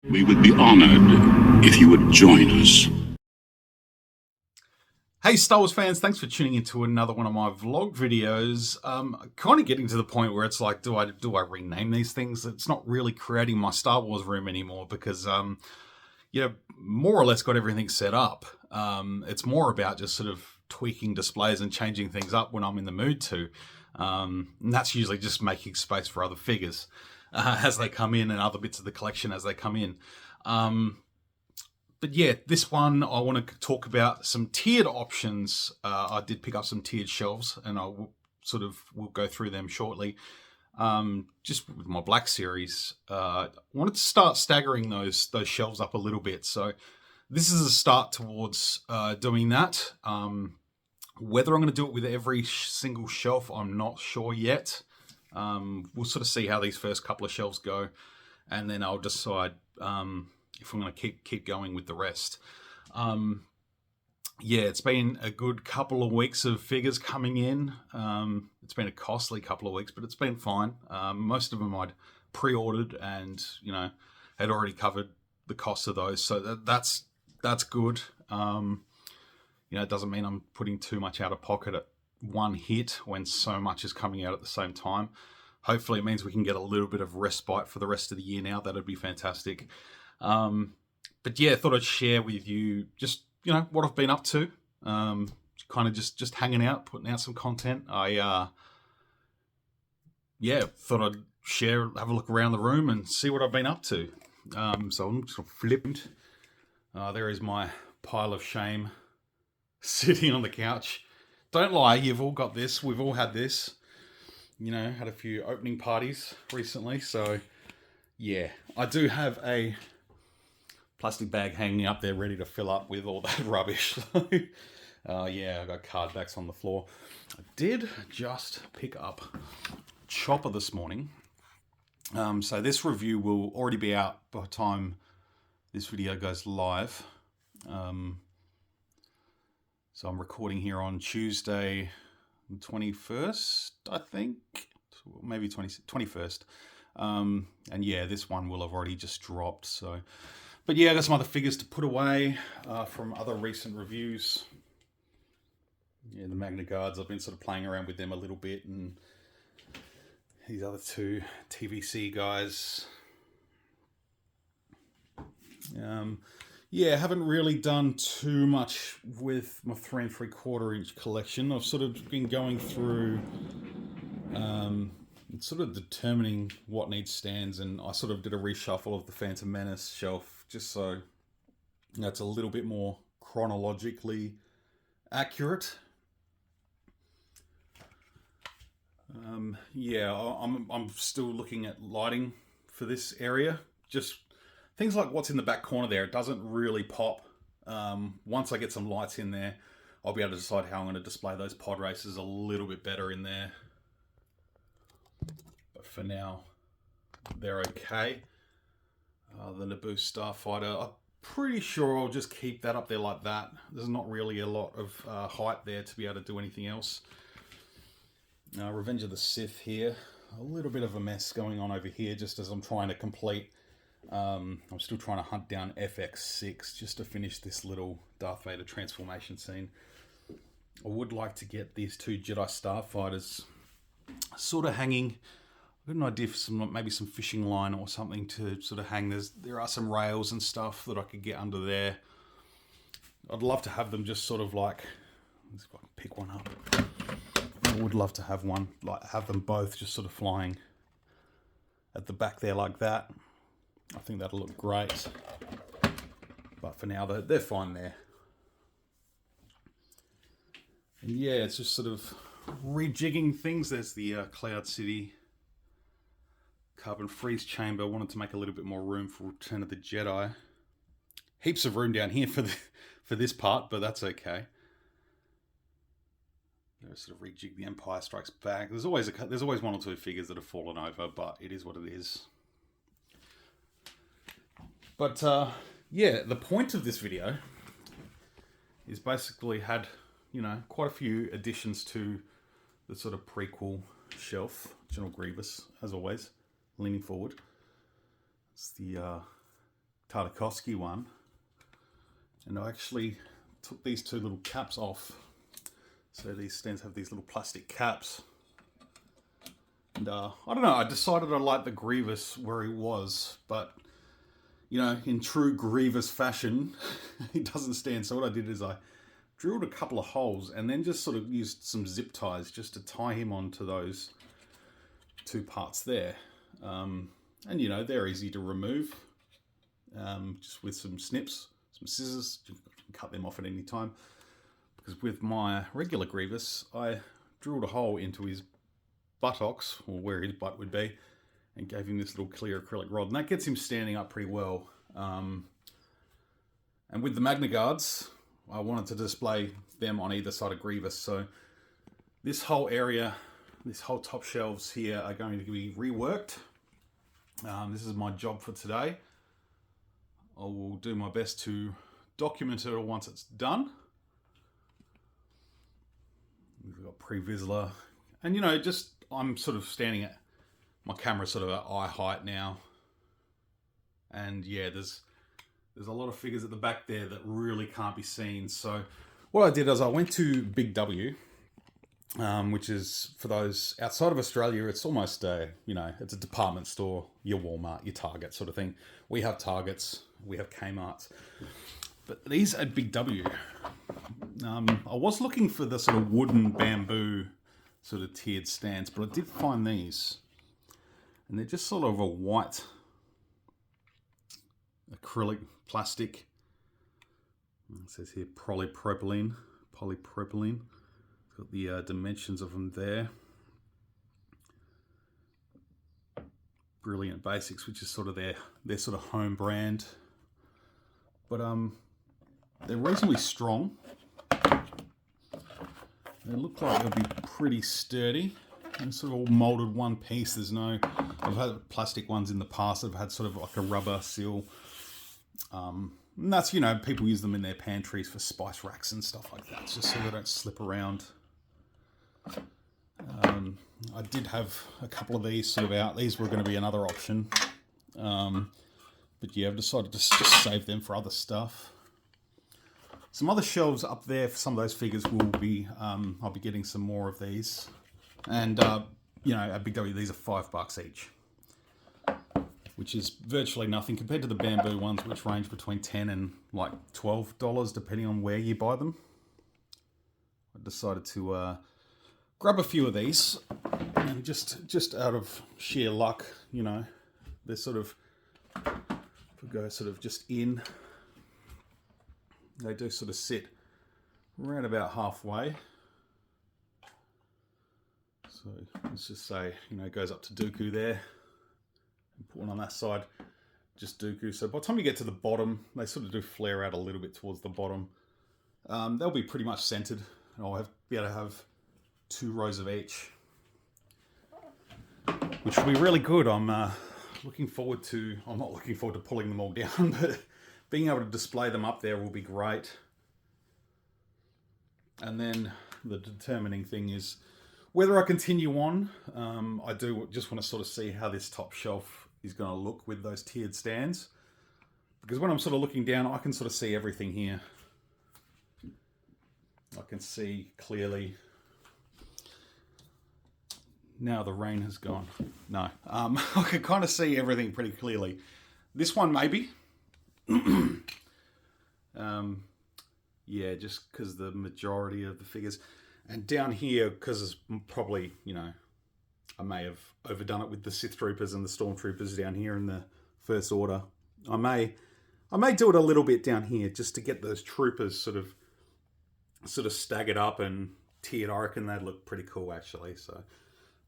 We would be honored if you would join us. Hey Star Wars fans, thanks for tuning into another one of my vlog videos. Kind of getting to the point where it's like, do I rename these things? It's not really creating my Star Wars room anymore because more or less got everything set up. It's more about just sort of tweaking displays and changing things up when I'm in the mood to. And that's usually just making space for other figures as they come in and other bits of the collection as they come in. But yeah, this one I want to talk about some tiered options. I did pick up some tiered shelves, and will go through them shortly. Just with my Black Series, I wanted to start staggering those shelves up a little bit. So this is a start towards doing that. Whether I'm going to do it with every single shelf, I'm not sure yet. We'll sort of see how these first couple of shelves go, and then I'll decide if I'm going to keep going with the rest. It's been a good couple of weeks of figures coming in. It's been a costly couple of weeks, but it's been fine. Most of them I'd pre-ordered and, had already covered the cost of those. So that's good. It doesn't mean I'm putting too much out of pocket at one hit when so much is coming out at the same time. Hopefully it means we can get a little bit of respite for the rest of the year now. That'd be fantastic. But yeah, I thought I'd share with you just, what I've been up to. Kind of just hanging out, putting out some content. I thought I'd have a look around the room and see what I've been up to. So I'm sort of flippant. There is my pile of shame sitting on the couch. Don't lie, you've all got this. We've all had this. Had a few opening parties recently. So yeah, I do have a plastic bag hanging up there ready to fill up with all that rubbish. I got card backs on the floor. I did just pick up Chopper this morning. So this review will already be out by the time this video goes live. So I'm recording here on Tuesday, 21st, I think. Maybe 21st. And yeah, this one will have already just dropped. So, but yeah, I got some other figures to put away from other recent reviews. Yeah, the Magna Guards, I've been sort of playing around with them a little bit, and these other two TVC guys. Haven't really done too much with my 3 3/4 inch collection. I've sort of been going through sort of determining what needs stands, and I sort of did a reshuffle of the Phantom Menace shelf just so it's a little bit more chronologically accurate. I'm still looking at lighting for this area. Just things like what's in the back corner there, it doesn't really pop. Once I get some lights in there, I'll be able to decide how I'm going to display those pod races a little bit better in there. But for now, they're okay. The Naboo Starfighter, I'm pretty sure I'll just keep that up there like that. There's not really a lot of height there to be able to do anything else. Revenge of the Sith here. A little bit of a mess going on over here just as I'm trying to complete. I'm still trying to hunt down FX6 just to finish this little Darth Vader transformation scene. I would like to get these two Jedi Starfighters sort of hanging. I've got an idea for maybe some fishing line or something to sort of hang. There are some rails and stuff that I could get under there. I'd love to have them just sort of like, let's pick one up. I would love to have one, like have them both just sort of flying at the back there like that. I think that'll look great. But for now, they're fine there. And yeah, it's just sort of rejigging things. There's the Cloud City carbon freeze chamber. I wanted to make a little bit more room for Return of the Jedi. Heaps of room down here for this part, but that's okay. Sort of rejig the Empire Strikes Back. There's always one or two figures that have fallen over, but it is what it is. But the point of this video is basically had quite a few additions to the sort of prequel shelf. General Grievous, as always, leaning forward. It's the Tartakovsky one, and I actually took these two little caps off. So these stands have these little plastic caps. And I don't know, I decided I liked the Grievous where he was, but you know, in true Grievous fashion, he doesn't stand. So what I did is I drilled a couple of holes and then just sort of used some zip ties just to tie him onto those two parts there. And you know, they're easy to remove, just with some snips, some scissors. You can cut them off at any time. Because with my regular Grievous, I drilled a hole into his buttocks, or where his butt would be, and gave him this little clear acrylic rod. And that gets him standing up pretty well. And with the Magna Guards, I wanted to display them on either side of Grievous. So this whole area, this whole top shelves here are going to be reworked. This is my job for today. I will do my best to document it all once it's done. We've got pre-Vizsla. And you know, just I'm sort of standing at my camera sort of at eye height now. And yeah, there's a lot of figures at the back there that really can't be seen. So what I did is I went to Big W, which is, for those outside of Australia, it's almost you know, it's a department store, your Walmart, your Target sort of thing. We have Targets, we have Kmart's. But these at Big W, I was looking for the sort of wooden bamboo sort of tiered stands, but I did find these. And they're just sort of a white acrylic plastic. It says here polypropylene. Got the dimensions of them there. Brilliant Basics, which is sort of their sort of home brand. But they're reasonably strong. They look like they'll be pretty sturdy. And sort of all molded one piece. There's no, I've had plastic ones in the past that have had sort of like a rubber seal. And that's, you know, people use them in their pantries for spice racks and stuff like that, just so they don't slip around. I did have a couple of these sort of out. These were going to be another option. But yeah, I've decided to just save them for other stuff. Some other shelves up there for some of those figures will be, I'll be getting some more of these. And, you know, at Big W, these are $5 each, which is virtually nothing compared to the bamboo ones, which range between $10 and like $12, depending on where you buy them. I decided to grab a few of these, and just out of sheer luck, you know, they're sort of, if we go sort of just in, they do sort of sit around about halfway. So let's just say, you know, it goes up to Dooku there. And put one on that side, just Dooku. So by the time you get to the bottom, they sort of do flare out a little bit towards the bottom. They'll be pretty much centered. And I'll be able to have 2 rows of each, which will be really good. I'm not looking forward to pulling them all down, but being able to display them up there will be great. And then the determining thing is whether I continue on. I do just want to sort of see how this top shelf is going to look with those tiered stands. Because when I'm sort of looking down, I can sort of see everything here. I can see clearly. Now the rain has gone. No, I can kind of see everything pretty clearly. This one maybe. Yeah, just because the majority of the figures. And down here, because it's probably, you know, I may have overdone it with the Sith Troopers and the Stormtroopers down here in the First Order. I may do it a little bit down here just to get those troopers sort of staggered up and tiered. I reckon they'd look pretty cool actually. So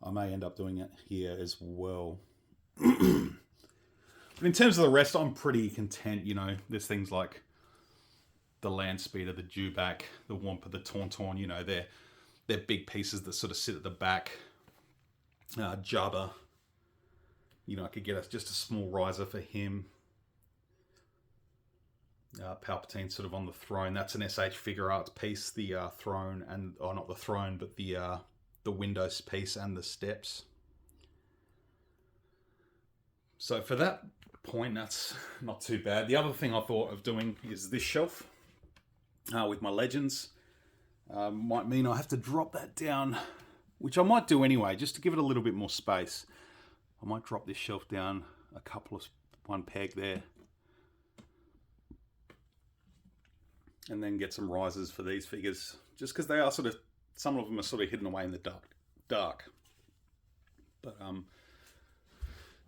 I may end up doing it here as well. But in terms of the rest, I'm pretty content. You know, there's things like the Landspeeder, the Dewback, the Wampa, the Tauntaun. You know, they're big pieces that sort of sit at the back. Jabba, you know, I could get just a small riser for him. Palpatine sort of on the throne. That's an SH figure arts piece. The throne and, or not the throne, but the windows piece and the steps. So for that point. That's not too bad. The other thing I thought of doing is this shelf with my legends. Might mean I have to drop that down, which I might do anyway, just to give it a little bit more space. I might drop this shelf down one peg there, and then get some risers for these figures, just because they are some of them are sort of hidden away in the dark. But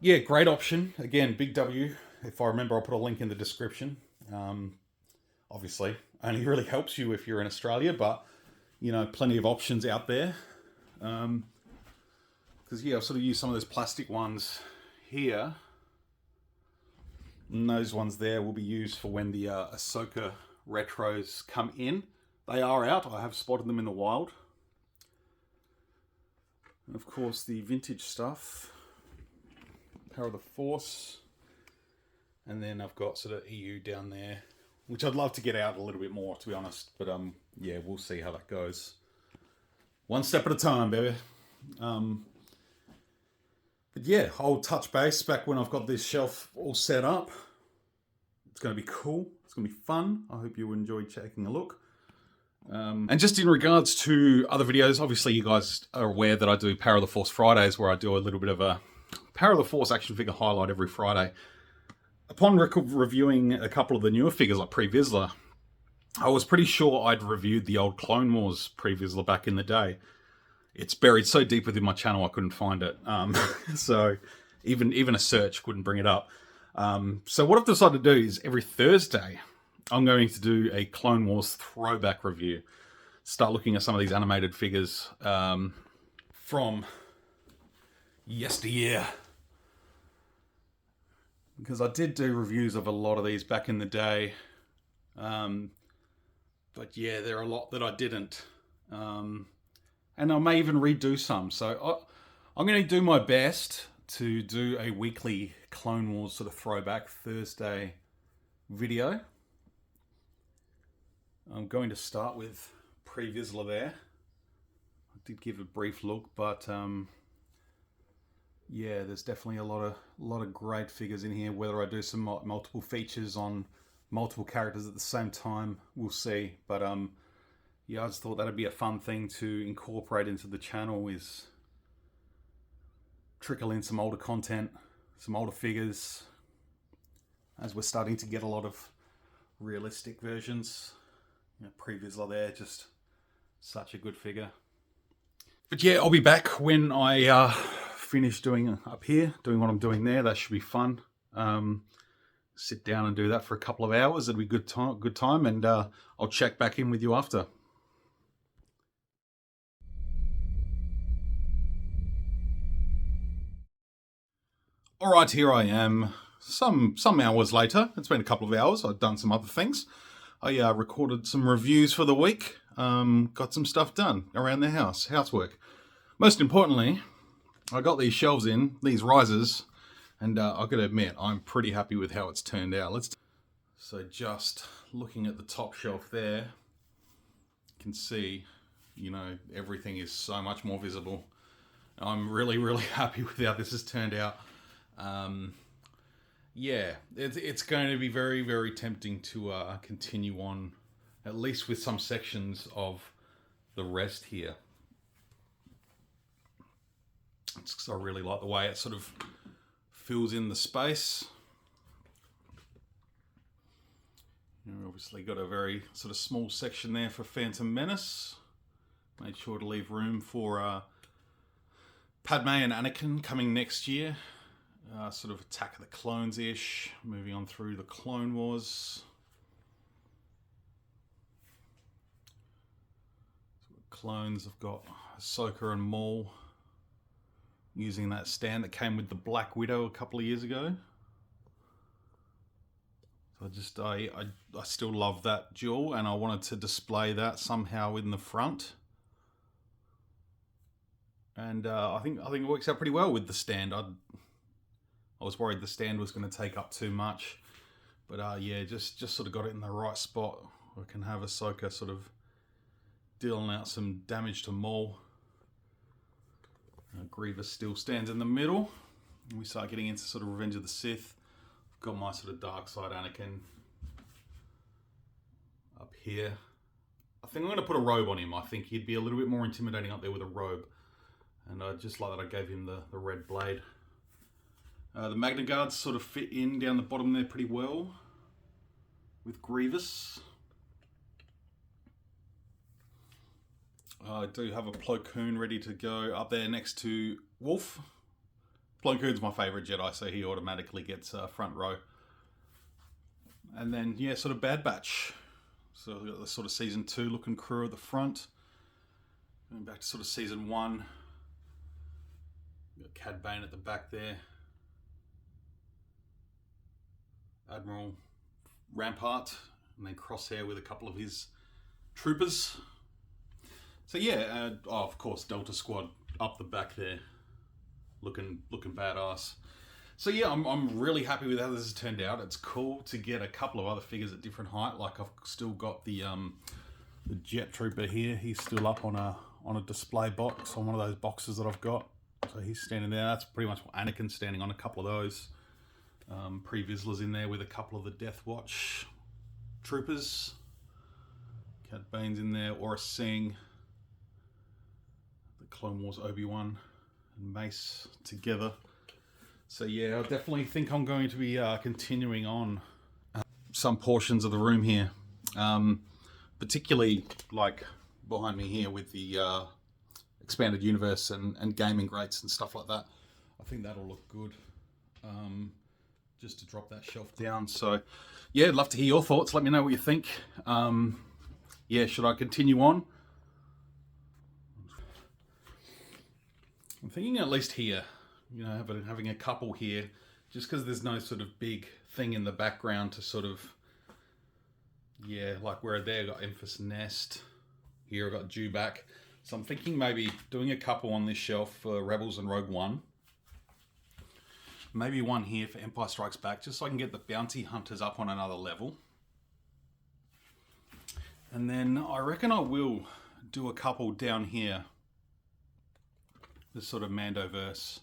yeah, great option. Again, Big W. If I remember, I'll put a link in the description. Obviously, only really helps you if you're in Australia, but you know, plenty of options out there. Because yeah, I've sort of used some of those plastic ones here, and those ones there will be used for when the Ahsoka retros come in. They are out. I have spotted them in the wild. And of course, the vintage stuff, Power of the Force, and then I've got sort of EU down there, which I'd love to get out a little bit more, to be honest. But yeah, we'll see how that goes. One step at a time, baby. But yeah, I'll touch base back when I've got this shelf all set up. It's going to be cool. It's going to be fun. I hope you enjoyed taking a look. And just in regards to other videos, obviously you guys are aware that I do Power of the Force Fridays, where I do a little bit of a Power of the Force action figure highlight every Friday. Upon reviewing a couple of the newer figures like Pre-Vizsla, I was pretty sure I'd reviewed the old Clone Wars Pre-Vizsla back in the day. It's buried so deep within my channel I couldn't find it. So even a search couldn't bring it up. So what I've decided to do is every Thursday, I'm going to do a Clone Wars throwback review. Start looking at some of these animated figures from yesteryear. Because I did do reviews of a lot of these back in the day. But yeah, there are a lot that I didn't. And I may even redo some. So I'm going to do my best to do a weekly Clone Wars sort of throwback Thursday video. I'm going to start with Pre-Vizsla there. I did give a brief look, but yeah, there's definitely a lot of great figures in here. Whether I do some multiple features on multiple characters at the same time, we'll see. But yeah, I just thought that'd be a fun thing to incorporate into the channel, is trickle in some older content, some older figures, as we're starting to get a lot of realistic versions. You know, Pre-Vizsla there, just such a good figure. But yeah, I'll be back when I finish doing up here, doing what I'm doing there. That should be fun. Sit down and do that for a couple of hours. It'll be good time, and I'll check back in with you after. All right, here I am. Some hours later. It's been a couple of hours. I've done some other things. I recorded some reviews for the week. Got some stuff done around the house, housework. Most importantly, I got these shelves in, these risers, and I've got to admit, I'm pretty happy with how it's turned out. So just looking at the top shelf there, you can see, you know, everything is so much more visible. I'm really, really happy with how this has turned out. Yeah, it's going to be very, very tempting to continue on, at least with some sections of the rest here. It's 'cause I really like the way it sort of fills in the space. You know, obviously got a very sort of small section there for Phantom Menace. Made sure to leave room for Padme and Anakin coming next year. Sort of Attack of the Clones-ish, moving on through the Clone Wars. So clones, I've got Ahsoka and Maul using that stand that came with the Black Widow a couple of years ago. So I still love that jewel, and I wanted to display that somehow in the front. And I think it works out pretty well with the stand. I was worried the stand was going to take up too much, but yeah, just sort of got it in the right spot. I can have Ahsoka sort of dealing out some damage to Maul. Grievous still stands in the middle, and we start getting into sort of Revenge of the Sith. got my sort of dark side Anakin up here. I think I'm going to put a robe on him. I think he'd be a little bit more intimidating up there with a robe. And I just like that I gave him the red blade. The Magna Guards sort of fit in down the bottom there pretty well with Grievous. I do have a Plo Koon ready to go up there next to Wolf. Plo Koon's my favourite Jedi, so he automatically gets front row. And then, yeah, sort of Bad Batch. So we've got the sort of Season 2 looking crew at the front. Going back to sort of Season 1. We've got Cad Bane at the back there. Admiral Rampart. And then Crosshair with a couple of his troopers. So yeah, of course, Delta Squad up the back there, looking badass. So yeah, I'm really happy with how this has turned out. It's cool to get a couple of other figures at different height. Like I've still got the Jet Trooper here. He's still up on a display box on one of those boxes that I've got. So he's standing there. That's pretty much Anakin's standing on a couple of those. Pre-Vizslas in there with a couple of the Death Watch troopers. Cad Bane's in there, Aura Singh. Clone Wars Obi-Wan and Mace together. So yeah, I definitely think I'm going to be continuing on some portions of the room here. Particularly like behind me here with the expanded universe and gaming grates and stuff like that. I think that'll look good. Just to drop that shelf down. So yeah, I'd love to hear your thoughts. Let me know what you think. Yeah, should I continue on? I'm thinking at least here, you know, having a couple here, just because there's no sort of big thing in the background to sort of, yeah, like where there I got Emphas Nest, here I got Dewback. So I'm thinking maybe doing a couple on this shelf for Rebels and Rogue One. Maybe one here for Empire Strikes Back, just so I can get the bounty hunters up on another level. And then I reckon I will do a couple down here. This sort of Mandoverse.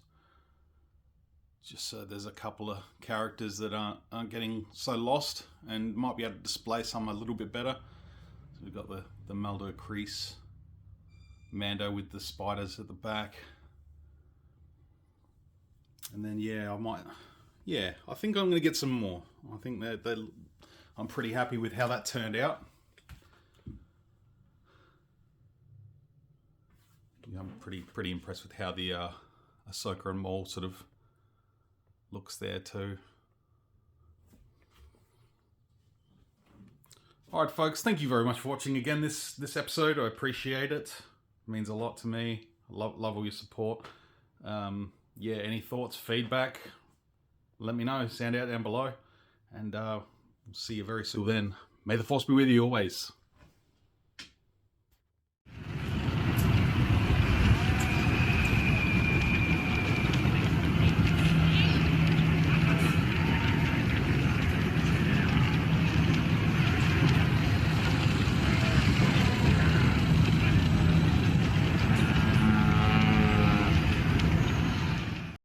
Just so there's a couple of characters that aren't getting so lost and might be able to display some a little bit better. So we've got the Maldo Kreese, Mando with the spiders at the back. And then yeah, I think I'm going to get some more. I think that I'm pretty happy with how that turned out. I'm pretty impressed with how the Ahsoka and Maul sort of looks there too. All right, folks, thank you very much for watching again this episode. I appreciate it. It means a lot to me. I love all your support. Yeah, any thoughts, feedback, let me know. Sound out down below. And we'll see you very soon then. May the Force be with you always.